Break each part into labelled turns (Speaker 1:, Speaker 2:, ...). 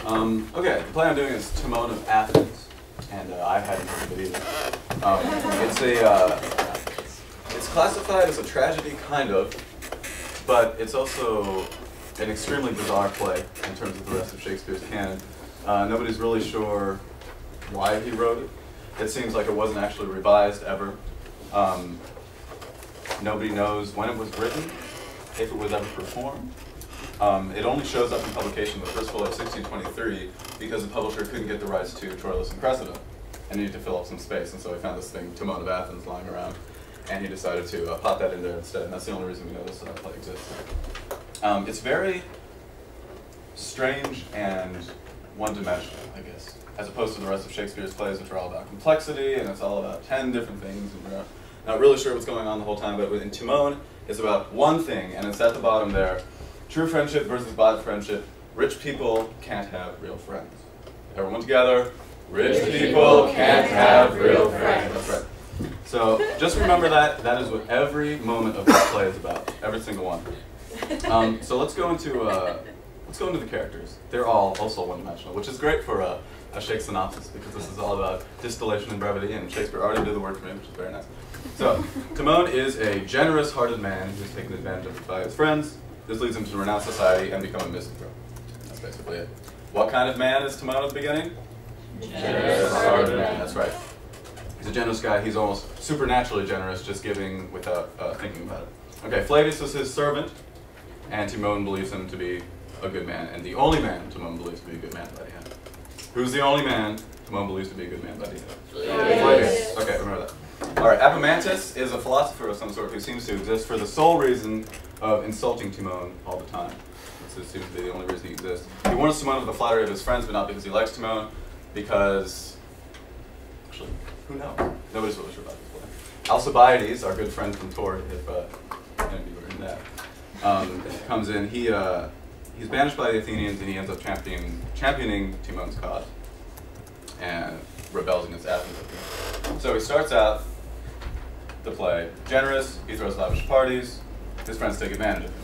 Speaker 1: Okay, the play I'm doing is Timon of Athens, and I hadn't heard of it either. It's classified as a tragedy, kind of, but it's also an extremely bizarre play in terms of the rest of Shakespeare's canon. Nobody's really sure why he wrote it. It seems like it wasn't actually revised ever. Nobody knows when it was written, if it was ever performed. It only shows up in publication the first full of 1623 because the publisher couldn't get the rights to Troilus and Cressida and needed to fill up some space, and so he found this thing, Timon of Athens, lying around, and he decided to pop that in there instead, and that's the only reason we know this play exists. It's very strange and one-dimensional, I guess, as opposed to the rest of Shakespeare's plays, which are all about complexity, and it's all about 10 different things, and we're not really sure what's going on the whole time, but in Timon, it's about one thing, and it's at the bottom there. True friendship versus bad friendship. Rich people can't have real friends. Everyone together. Rich people can't have real friends. That's right. So just remember that. That is what every moment of this play is about. Every single one. So let's go into the characters. They're all also one-dimensional, which is great for a Shakespeare synopsis because this is all about distillation and brevity, and Shakespeare already did the work for me, which is very nice. So Timon is a generous-hearted man who's taken advantage of by his friends. This leads him to renounce society and become a misanthrope. That's basically it. What kind of man is Timon at the beginning? Generous-hearted man. That's right. He's a generous guy. He's almost supernaturally generous, just giving without thinking about it. Okay, Flavius was his servant, and Timon believes him to be a good man, and the only man Timon believes to be a good man by the end. Who's the only man Timon believes to be a good man by the end? Flavius. Okay, remember that. All right, Epimantus is a philosopher of some sort who seems to exist for the sole reason of insulting Timon all the time. This seems to be the only reason he exists. He warns Timon of the flattery of his friends, but not because he likes Timon, because, actually, who knows? Nobody's really sure about this play. Alcibiades, our good friend from Tord, if any of you were in that, comes in. He's banished by the Athenians, and he ends up championing Timon's cause and rebels against Athens. So he starts out the play generous, he throws lavish parties, his friends take advantage of him.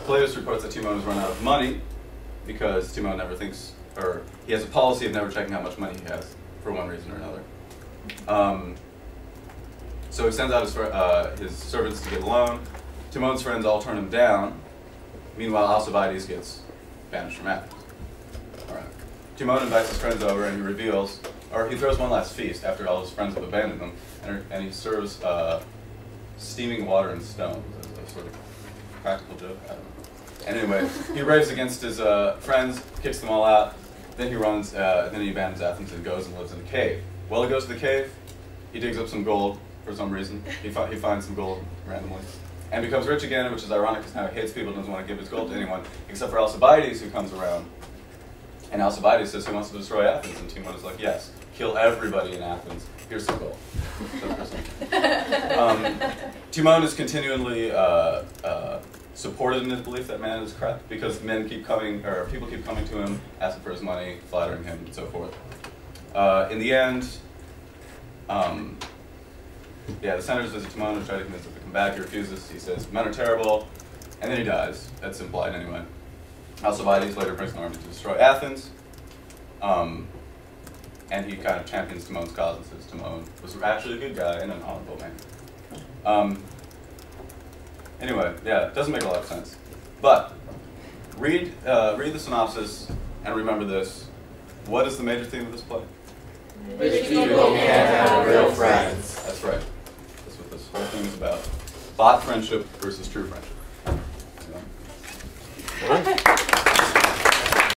Speaker 1: Flavius reports that Timon has run out of money because Timon never thinks, or he has a policy of never checking how much money he has for one reason or another. So he sends out his servants to get a loan. Timon's friends all turn him down. Meanwhile, Alcibiades gets banished from Athens. All right. Timon invites his friends over and he reveals, or he throws one last feast after all his friends have abandoned him, and he serves steaming water and stones as a sort of practical joke. I don't know. And anyway, he raves against his friends, kicks them all out. Then he runs. Then he abandons Athens and goes and lives in a cave. While he goes to the cave, he digs up some gold for some reason. He finds some gold randomly, and becomes rich again, which is ironic because now he hates people and doesn't want to give his gold to anyone except for Alcibiades, who comes around. And Alcibiades says he wants to destroy Athens, and Timon is like, yes, kill everybody in Athens. Here's some gold. Timon is continually supported in his belief that man is corrupt because people keep coming to him, asking for his money, flattering him, and so forth. In the end, the senators visit Timon and try to convince him to come back. He refuses. He says, men are terrible, and then he dies. That's implied anyway. Alcibiades later brings an army to destroy Athens, and he kind of champions Timon's cause and says Timon was actually a good guy and an honorable man. Anyway, yeah, it doesn't make a lot of sense. But read the synopsis and remember this. What is the major theme of this play?
Speaker 2: Rich people can't have real friends.
Speaker 1: That's right. That's what this whole thing is about. Bought friendship versus true friendship.